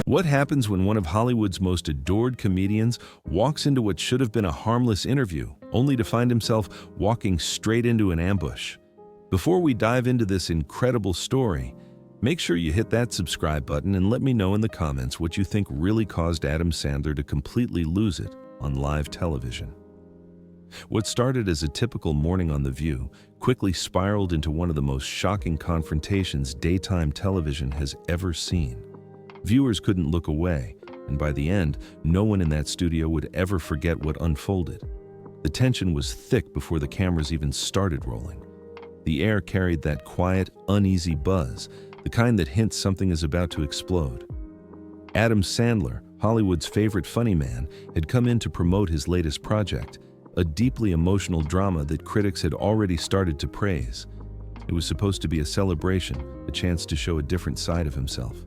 What happens when one of Hollywood's most adored comedians walks into what should have been a harmless interview, only to find himself walking straight into an ambush? Before we dive into this incredible story, make sure you hit that subscribe button and let me know in the comments what you think really caused Adam Sandler to completely lose it on live television. What started as a typical morning on The View quickly spiraled into one of the most shocking confrontations daytime television has ever seen. Viewers couldn't look away, and by the end, no one in that studio would ever forget what unfolded. The tension was thick before the cameras even started rolling. The air carried that quiet, uneasy buzz, the kind that hints something is about to explode. Adam Sandler, Hollywood's favorite funny man, had come in to promote his latest project, a deeply emotional drama that critics had already started to praise. It was supposed to be a celebration, a chance to show a different side of himself.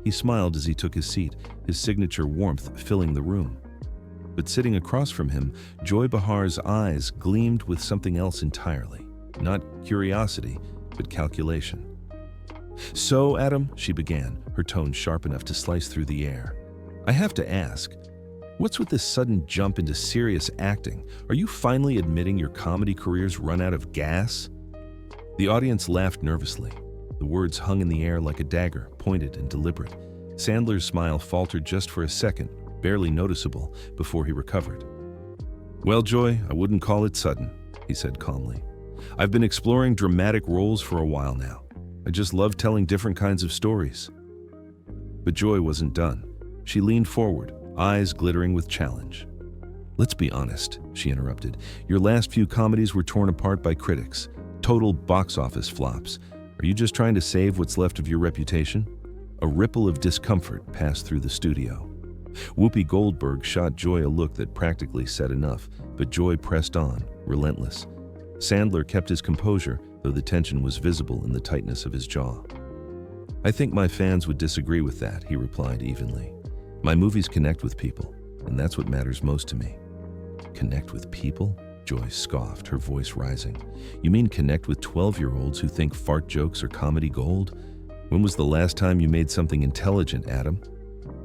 He smiled as he took his seat, his signature warmth filling the room. But sitting across from him, Joy Behar's eyes gleamed with something else entirely. Not curiosity, but calculation. "So, Adam," she began, her tone sharp enough to slice through the air, "I have to ask, what's with this sudden jump into serious acting? Are you finally admitting your comedy career's run out of gas?" The audience laughed nervously. The words hung in the air like a dagger, pointed and deliberate. Sandler's smile faltered just for a second, barely noticeable, before he recovered. "Well, Joy, I wouldn't call it sudden," he said calmly. "I've been exploring dramatic roles for a while now. I just love telling different kinds of stories." But Joy wasn't done. She leaned forward, eyes glittering with challenge. "Let's be honest," she interrupted. "Your last few comedies were torn apart by critics. Total box office flops. Are you just trying to save what's left of your reputation?" A ripple of discomfort passed through the studio. Whoopi Goldberg shot Joy a look that practically said enough, but Joy pressed on, relentless. Sandler kept his composure, though the tension was visible in the tightness of his jaw. "I think my fans would disagree with that," he replied evenly. "My movies connect with people, and that's what matters most to me." "Connect with people?" Joy scoffed, her voice rising. "You mean connect with 12-year-olds who think fart jokes are comedy gold? When was the last time you made something intelligent, Adam?"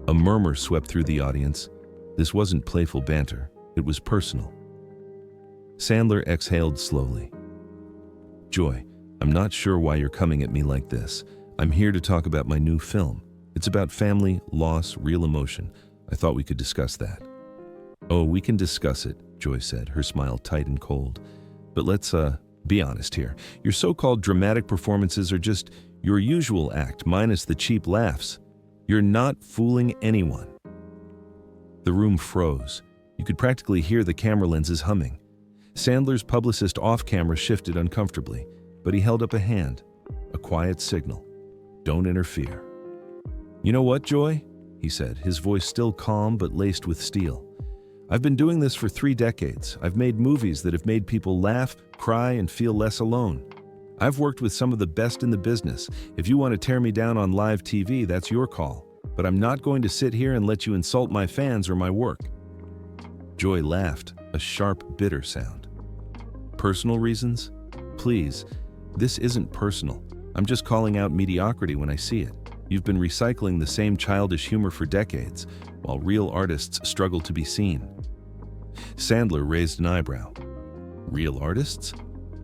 A murmur swept through the audience. This wasn't playful banter, it was personal. Sandler exhaled slowly. "Joy, I'm not sure why you're coming at me like this. I'm here to talk about my new film. It's about family, loss, real emotion. I thought we could discuss that." "Oh, we can discuss it," Joy said, her smile tight and cold. "But let's, be honest here. Your so-called dramatic performances are just your usual act, minus the cheap laughs. You're not fooling anyone." The room froze. You could practically hear the camera lenses humming. Sandler's publicist off-camera shifted uncomfortably, but he held up a hand, a quiet signal. "Don't interfere." "You know what, Joy?" he said, his voice still calm but laced with steel. "I've been doing this for 3 decades. I've made movies that have made people laugh, cry, and feel less alone. I've worked with some of the best in the business. If you want to tear me down on live TV, that's your call. But I'm not going to sit here and let you insult my fans or my work." Joy laughed, a sharp, bitter sound. "Personal reasons? Please, this isn't personal. I'm just calling out mediocrity when I see it. You've been recycling the same childish humor for decades, while real artists struggle to be seen." Sandler raised an eyebrow. "Real artists?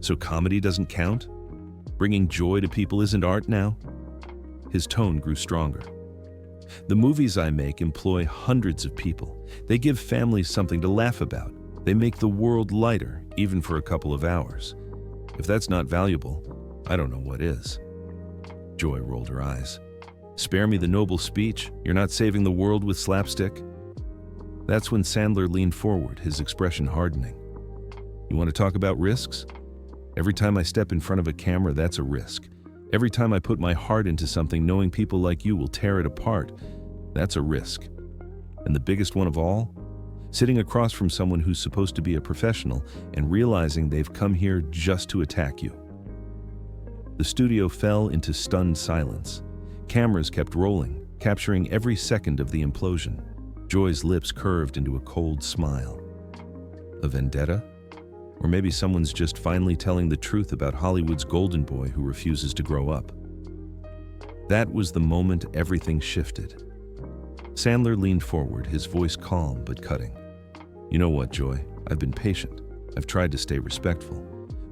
So comedy doesn't count? Bringing joy to people isn't art now?" His tone grew stronger. "The movies I make employ hundreds of people. They give families something to laugh about. They make the world lighter, even for a couple of hours. If that's not valuable, I don't know what is." Joy rolled her eyes. "Spare me the noble speech. You're not saving the world with slapstick." That's when Sandler leaned forward, his expression hardening. "You want to talk about risks? Every time I step in front of a camera, that's a risk. Every time I put my heart into something knowing people like you will tear it apart, that's a risk. And the biggest one of all? Sitting across from someone who's supposed to be a professional and realizing they've come here just to attack you." The studio fell into stunned silence. Cameras kept rolling, capturing every second of the implosion. Joy's lips curved into a cold smile. A vendetta? Or maybe someone's just finally telling the truth about Hollywood's golden boy who refuses to grow up. That was the moment everything shifted. Sandler leaned forward, his voice calm but cutting. You know what, Joy? I've been patient. I've tried to stay respectful.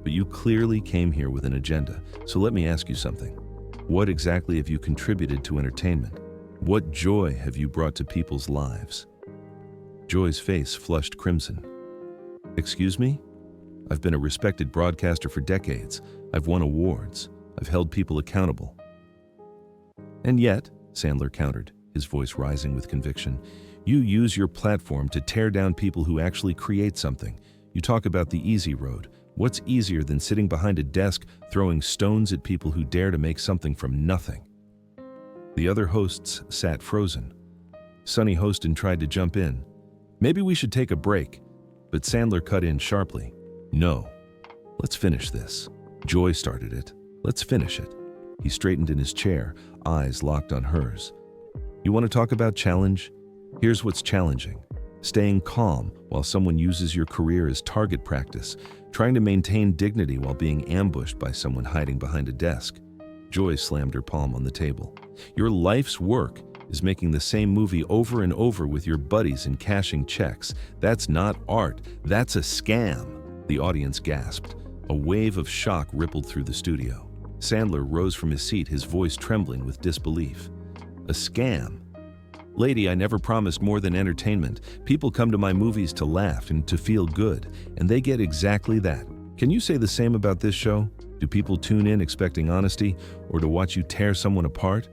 But you clearly came here with an agenda, so let me ask you something. What exactly have you contributed to entertainment? What joy have you brought to people's lives? Joy's face flushed crimson. Excuse me? I've been a respected broadcaster for decades. I've won awards. I've held people accountable. And yet, Sandler countered, his voice rising with conviction, you use your platform to tear down people who actually create something. You talk about the easy road. What's easier than sitting behind a desk throwing stones at people who dare to make something from nothing? The other hosts sat frozen. Sonny Hostin tried to jump in. Maybe we should take a break. But Sandler cut in sharply. No. Let's finish this. Joy started it. Let's finish it. He straightened in his chair, eyes locked on hers. You want to talk about challenge? Here's what's challenging. Staying calm while someone uses your career as target practice, trying to maintain dignity while being ambushed by someone hiding behind a desk. Joy slammed her palm on the table. Your life's work is making the same movie over and over with your buddies and cashing checks. That's not art. That's a scam. The audience gasped. A wave of shock rippled through the studio. Sandler rose from his seat, his voice trembling with disbelief. A scam? Lady, I never promised more than entertainment. People come to my movies to laugh and to feel good, and they get exactly that. Can you say the same about this show? Do people tune in expecting honesty, or to watch you tear someone apart?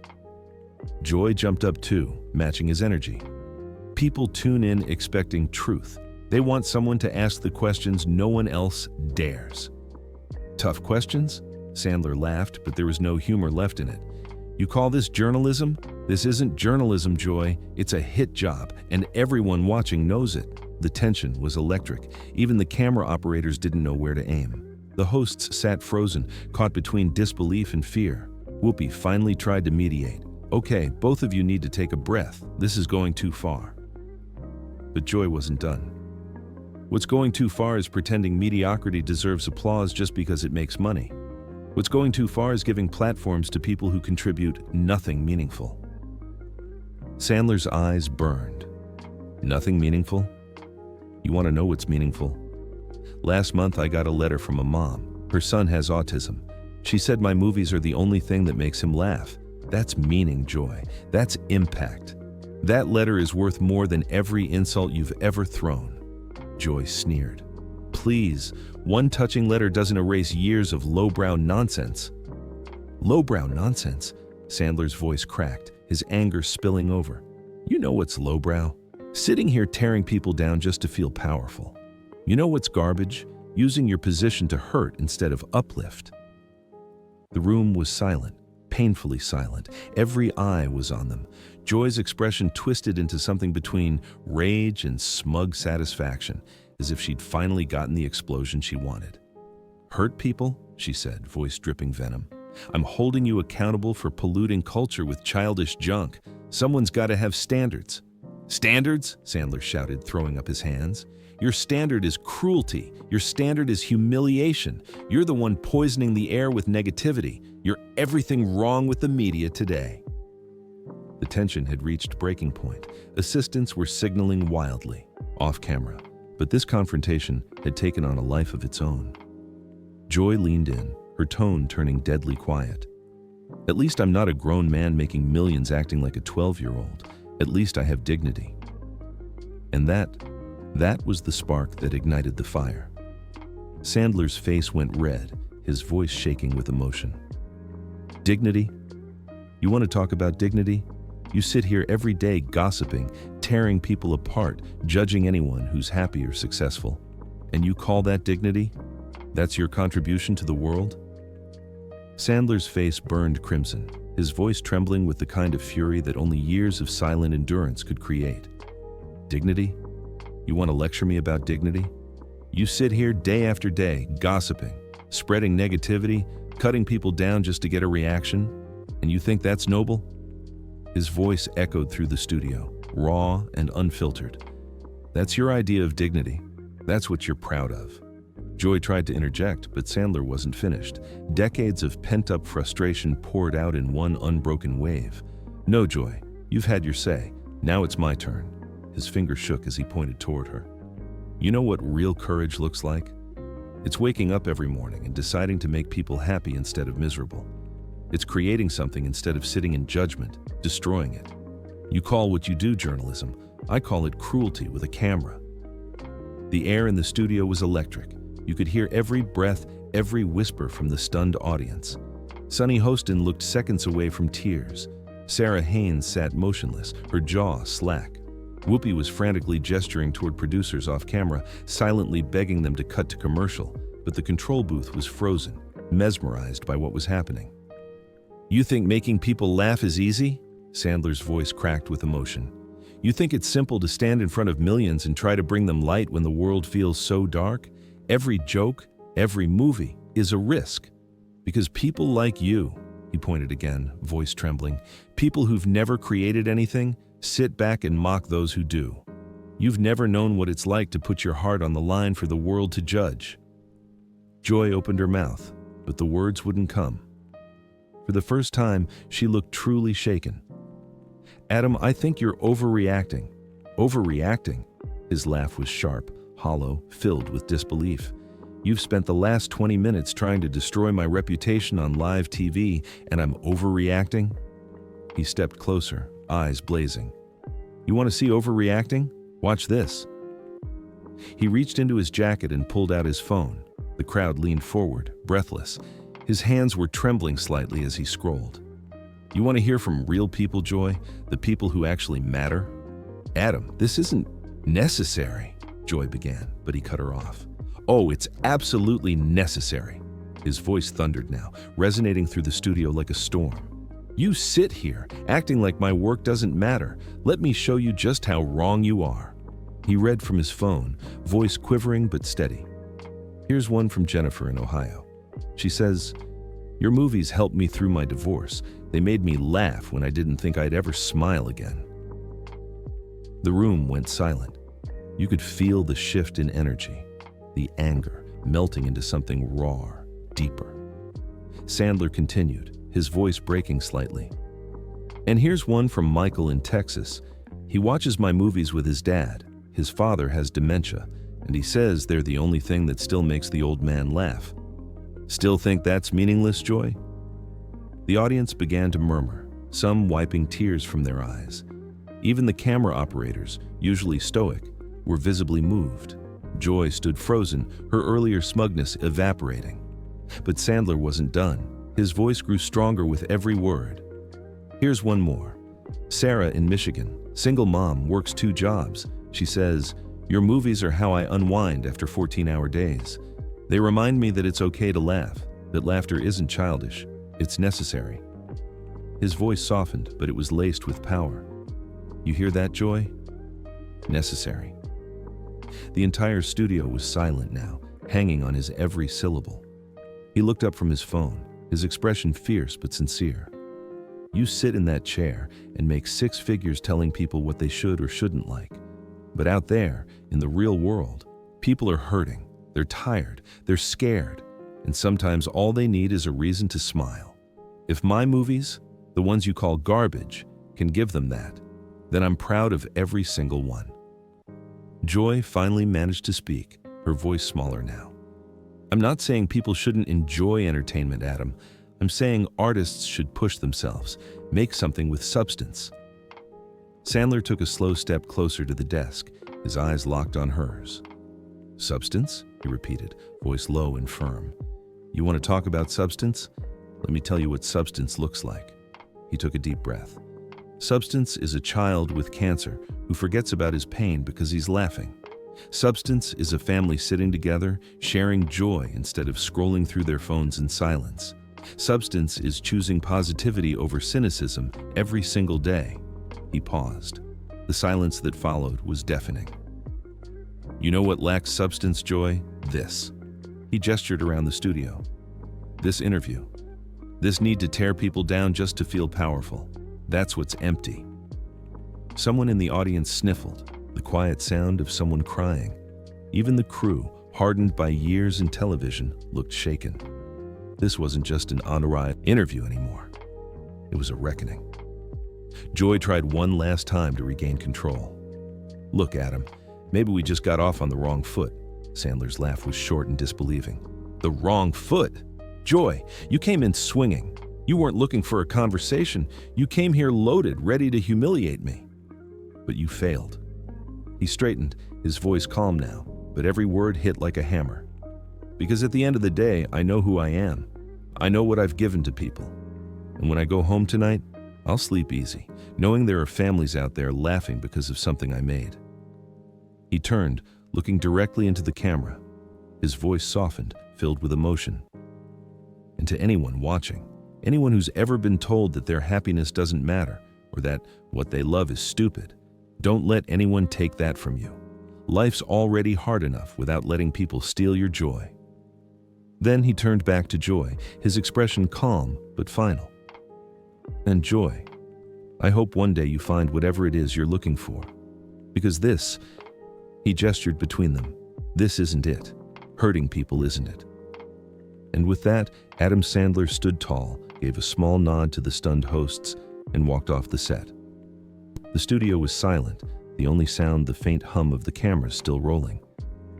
Joy jumped up too, matching his energy. People tune in expecting truth. They want someone to ask the questions no one else dares. Tough questions? Sandler laughed, but there was no humor left in it. You call this journalism? This isn't journalism, Joy. It's a hit job, and everyone watching knows it. The tension was electric. Even the camera operators didn't know where to aim. The hosts sat frozen, caught between disbelief and fear. Whoopi finally tried to mediate. Okay, both of you need to take a breath. This is going too far. But Joy wasn't done. What's going too far is pretending mediocrity deserves applause just because it makes money. What's going too far is giving platforms to people who contribute nothing meaningful. Sandler's eyes burned. Nothing meaningful? You want to know what's meaningful? Last month I got a letter from a mom. Her son has autism. She said my movies are the only thing that makes him laugh. That's meaning, Joy. That's impact. That letter is worth more than every insult you've ever thrown. Joy sneered. Please, one touching letter doesn't erase years of lowbrow nonsense. Lowbrow nonsense? Sandler's voice cracked, his anger spilling over. You know what's lowbrow? Sitting here tearing people down just to feel powerful. You know what's garbage? Using your position to hurt instead of uplift. The room was silent, painfully silent. Every eye was on them. Joy's expression twisted into something between rage and smug satisfaction, as if she'd finally gotten the explosion she wanted. Hurt people? She said, voice dripping venom. I'm holding you accountable for polluting culture with childish junk. Someone's got to have standards. Standards? Sandler shouted, throwing up his hands. Your standard is cruelty. Your standard is humiliation. You're the one poisoning the air with negativity. You're everything wrong with the media today. The tension had reached breaking point. Assistants were signaling wildly, off camera. But this confrontation had taken on a life of its own. Joy leaned in, her tone turning deadly quiet. At least I'm not a grown man making millions acting like a 12-year-old. At least I have dignity. And that was the spark that ignited the fire. Sandler's face went red, his voice shaking with emotion. Dignity? You want to talk about dignity? You sit here every day gossiping, tearing people apart, judging anyone who's happy or successful. And you call that dignity? That's your contribution to the world? Sandler's face burned crimson, his voice trembling with the kind of fury that only years of silent endurance could create. Dignity? You want to lecture me about dignity? You sit here day after day, gossiping, spreading negativity, cutting people down just to get a reaction, and you think that's noble? His voice echoed through the studio, raw and unfiltered. That's your idea of dignity. That's what you're proud of. Joy tried to interject, but Sandler wasn't finished. Decades of pent-up frustration poured out in one unbroken wave. No, Joy, you've had your say. Now it's my turn. His finger shook as he pointed toward her. You know what real courage looks like? It's waking up every morning and deciding to make people happy instead of miserable. It's creating something instead of sitting in judgment, destroying it. You call what you do journalism. I call it cruelty with a camera. The air in the studio was electric. You could hear every breath, every whisper from the stunned audience. Sunny Hostin looked seconds away from tears. Sarah Haynes sat motionless, her jaw slack. Whoopi was frantically gesturing toward producers off camera, silently begging them to cut to commercial, but the control booth was frozen, mesmerized by what was happening. You think making people laugh is easy? Sandler's voice cracked with emotion. You think it's simple to stand in front of millions and try to bring them light when the world feels so dark? Every joke, every movie is a risk. Because people like you, he pointed again, voice trembling, people who've never created anything, sit back and mock those who do. You've never known what it's like to put your heart on the line for the world to judge. Joy opened her mouth, but the words wouldn't come. For the first time, she looked truly shaken. Adam, I think you're overreacting. Overreacting? His laugh was sharp, hollow, filled with disbelief. You've spent the last 20 minutes trying to destroy my reputation on live TV, and I'm overreacting? He stepped closer, eyes blazing. You want to see overreacting? Watch this. He reached into his jacket and pulled out his phone. The crowd leaned forward, breathless. His hands were trembling slightly as he scrolled. You want to hear from real people, Joy? The people who actually matter? Adam, this isn't necessary, Joy began, but he cut her off. Oh, it's absolutely necessary. His voice thundered now, resonating through the studio like a storm. You sit here, acting like my work doesn't matter. Let me show you just how wrong you are. He read from his phone, voice quivering but steady. Here's one from Jennifer in Ohio. She says, your movies helped me through my divorce. They made me laugh when I didn't think I'd ever smile again. The room went silent. You could feel the shift in energy, the anger melting into something raw, deeper. Sandler continued, his voice breaking slightly. And here's one from Michael in Texas. He watches my movies with his dad. His father has dementia, and he says they're the only thing that still makes the old man laugh. Still think that's meaningless, Joy? The audience began to murmur, some wiping tears from their eyes. Even the camera operators, usually stoic, were visibly moved. Joy stood frozen, her earlier smugness evaporating. But Sandler wasn't done. His voice grew stronger with every word. Here's one more. Sarah in Michigan, single mom, works 2 jobs. She says, your movies are how I unwind after 14-hour days. They remind me that it's okay to laugh, that laughter isn't childish, it's necessary. His voice softened, but it was laced with power. You hear that, Joy? Necessary. The entire studio was silent now, hanging on his every syllable. He looked up from his phone, his expression fierce but sincere. You sit in that chair and make 6 figures telling people what they should or shouldn't like. But out there, in the real world, people are hurting, they're tired, they're scared, and sometimes all they need is a reason to smile. If my movies, the ones you call garbage, can give them that, then I'm proud of every single one. Joy finally managed to speak, her voice smaller now. I'm not saying people shouldn't enjoy entertainment, Adam. I'm saying artists should push themselves, make something with substance. Sandler took a slow step closer to the desk, his eyes locked on hers. Substance? He repeated, voice low and firm. You want to talk about substance? Let me tell you what substance looks like. He took a deep breath. Substance is a child with cancer who forgets about his pain because he's laughing. Substance is a family sitting together, sharing joy instead of scrolling through their phones in silence. Substance is choosing positivity over cynicism every single day. He paused. The silence that followed was deafening. You know what lacks substance, Joy? This. He gestured around the studio. This interview. This need to tear people down just to feel powerful. That's what's empty. Someone in the audience sniffled, the quiet sound of someone crying. Even the crew, hardened by years in television, looked shaken. This wasn't just an honorary interview anymore. It was a reckoning. Joy tried one last time to regain control. "Look, Adam, maybe we just got off on the wrong foot." Sandler's laugh was short and disbelieving. "The wrong foot? Joy, you came in swinging. You weren't looking for a conversation. You came here loaded, ready to humiliate me. But you failed." He straightened, his voice calm now, but every word hit like a hammer. "Because at the end of the day, I know who I am. I know what I've given to people. And when I go home tonight, I'll sleep easy, knowing there are families out there laughing because of something I made." He turned, looking directly into the camera. His voice softened, filled with emotion. "And to anyone watching, anyone who's ever been told that their happiness doesn't matter or that what they love is stupid, don't let anyone take that from you. Life's already hard enough without letting people steal your joy." Then he turned back to Joy, his expression calm but final. "And Joy, I hope one day you find whatever it is you're looking for. Because this," he gestured between them, "this isn't it. Hurting people isn't it." And with that, Adam Sandler stood tall, gave a small nod to the stunned hosts, and walked off the set. The studio was silent, the only sound the faint hum of the cameras still rolling.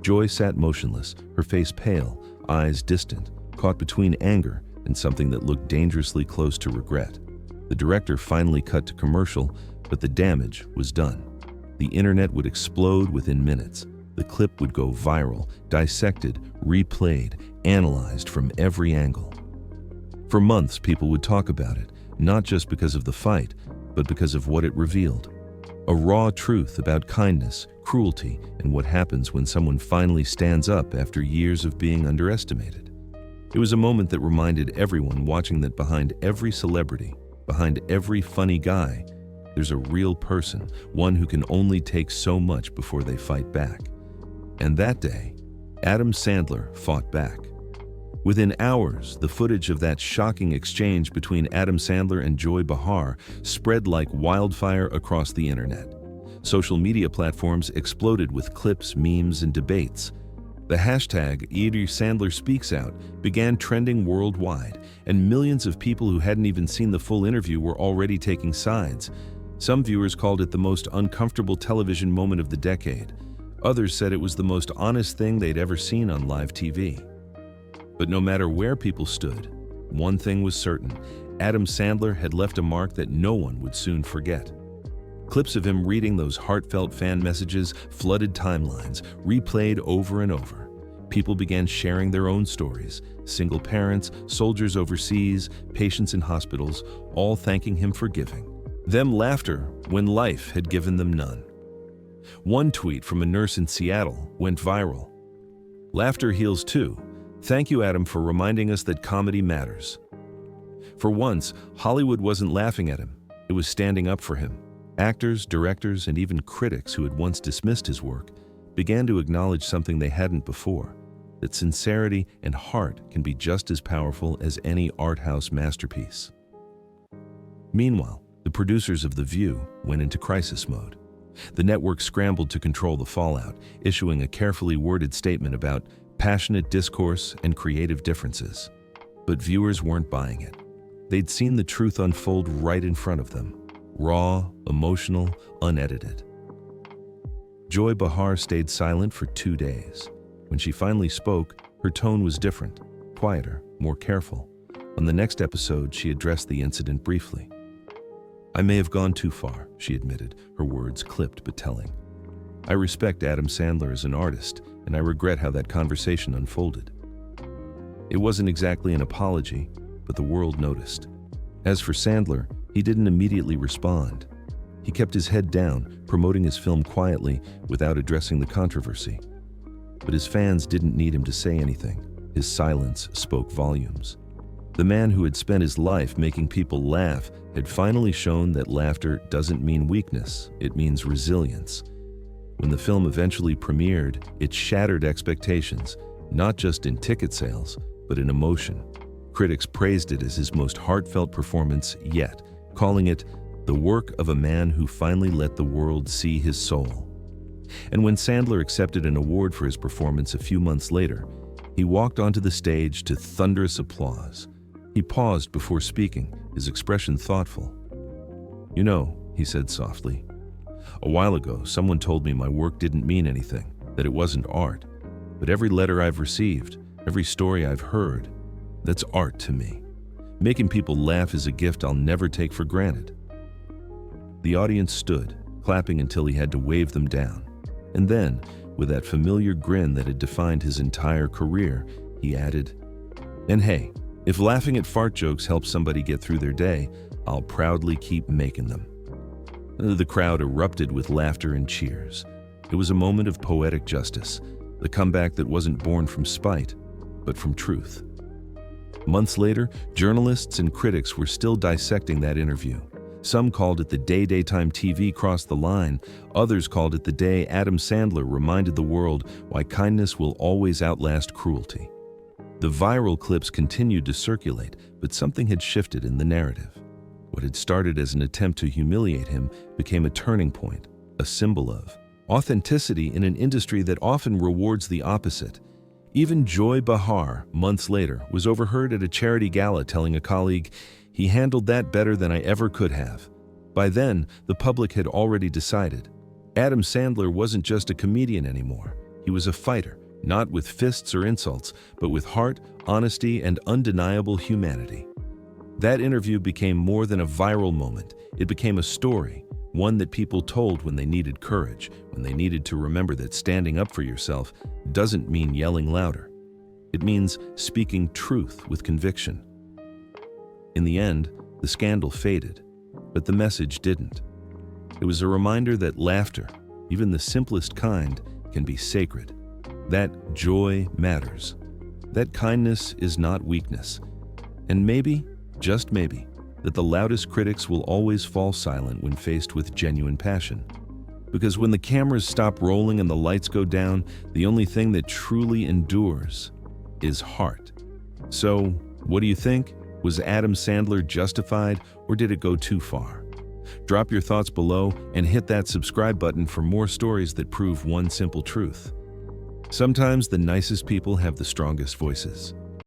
Joy sat motionless, her face pale, eyes distant, caught between anger and something that looked dangerously close to regret. The director finally cut to commercial, but the damage was done. The internet would explode within minutes. The clip would go viral, dissected, replayed, analyzed from every angle. For months, people would talk about it, not just because of the fight, but because of what it revealed. A raw truth about kindness, cruelty, and what happens when someone finally stands up after years of being underestimated. It was a moment that reminded everyone watching that behind every celebrity, behind every funny guy, there's a real person, one who can only take so much before they fight back. And that day, Adam Sandler fought back. Within hours, the footage of that shocking exchange between Adam Sandler and Joy Behar spread like wildfire across the internet. Social media platforms exploded with clips, memes, and debates. The hashtag #SandlerSpeaksOut began trending worldwide, and millions of people who hadn't even seen the full interview were already taking sides. Some viewers called it the most uncomfortable television moment of the decade. Others said it was the most honest thing they'd ever seen on live TV. But no matter where people stood, one thing was certain: Adam Sandler had left a mark that no one would soon forget. Clips of him reading those heartfelt fan messages flooded timelines, replayed over and over. People began sharing their own stories: single parents, soldiers overseas, patients in hospitals, all thanking him for giving them laughter when life had given them none. One tweet from a nurse in Seattle went viral. "Laughter heals too. Thank you, Adam, for reminding us that comedy matters." For once, Hollywood wasn't laughing at him. It was standing up for him. Actors, directors, and even critics who had once dismissed his work began to acknowledge something they hadn't before: that sincerity and heart can be just as powerful as any art house masterpiece. Meanwhile, the producers of The View went into crisis mode. The network scrambled to control the fallout, issuing a carefully worded statement about passionate discourse and creative differences. But viewers weren't buying it. They'd seen the truth unfold right in front of them: raw, emotional, unedited. Joy Behar stayed silent for 2 days. When she finally spoke, her tone was different, quieter, more careful. On the next episode, she addressed the incident briefly. "I may have gone too far," she admitted, her words clipped but telling. "I respect Adam Sandler as an artist, and I regret how that conversation unfolded." It wasn't exactly an apology, but the world noticed. As for Sandler, he didn't immediately respond. He kept his head down, promoting his film quietly without addressing the controversy. But his fans didn't need him to say anything. His silence spoke volumes. The man who had spent his life making people laugh had finally shown that laughter doesn't mean weakness, it means resilience. When the film eventually premiered, it shattered expectations, not just in ticket sales, but in emotion. Critics praised it as his most heartfelt performance yet, calling it the work of a man who finally let the world see his soul. And when Sandler accepted an award for his performance a few months later, he walked onto the stage to thunderous applause. He paused before speaking, his expression thoughtful. "You know," he said softly, "a while ago someone told me my work didn't mean anything, that it wasn't art. But every letter I've received, every story I've heard, that's art to me. Making people laugh is a gift I'll never take for granted." The audience stood, clapping until he had to wave them down. And then, with that familiar grin that had defined his entire career, he added, "And hey, if laughing at fart jokes helps somebody get through their day, I'll proudly keep making them." The crowd erupted with laughter and cheers. It was a moment of poetic justice, the comeback that wasn't born from spite, but from truth. Months later, journalists and critics were still dissecting that interview. Some called it the day daytime TV crossed the line. Others called it the day Adam Sandler reminded the world why kindness will always outlast cruelty. The viral clips continued to circulate, but something had shifted in the narrative. What had started as an attempt to humiliate him became a turning point, a symbol of authenticity in an industry that often rewards the opposite. Even Joy Behar, months later, was overheard at a charity gala telling a colleague, "He handled that better than I ever could have." By then, the public had already decided. Adam Sandler wasn't just a comedian anymore. He was a fighter, not with fists or insults, but with heart, honesty, and undeniable humanity. That interview became more than a viral moment. It became a story, one that people told when they needed courage, when they needed to remember that standing up for yourself doesn't mean yelling louder. It means speaking truth with conviction. In the end, the scandal faded, but the message didn't. It was a reminder that laughter, even the simplest kind, can be sacred. That joy matters. That kindness is not weakness. And maybe, just maybe, that the loudest critics will always fall silent when faced with genuine passion. Because when the cameras stop rolling and the lights go down, the only thing that truly endures is heart. So, what do you think? Was Adam Sandler justified, or did it go too far? Drop your thoughts below and hit that subscribe button for more stories that prove one simple truth. Sometimes the nicest people have the strongest voices.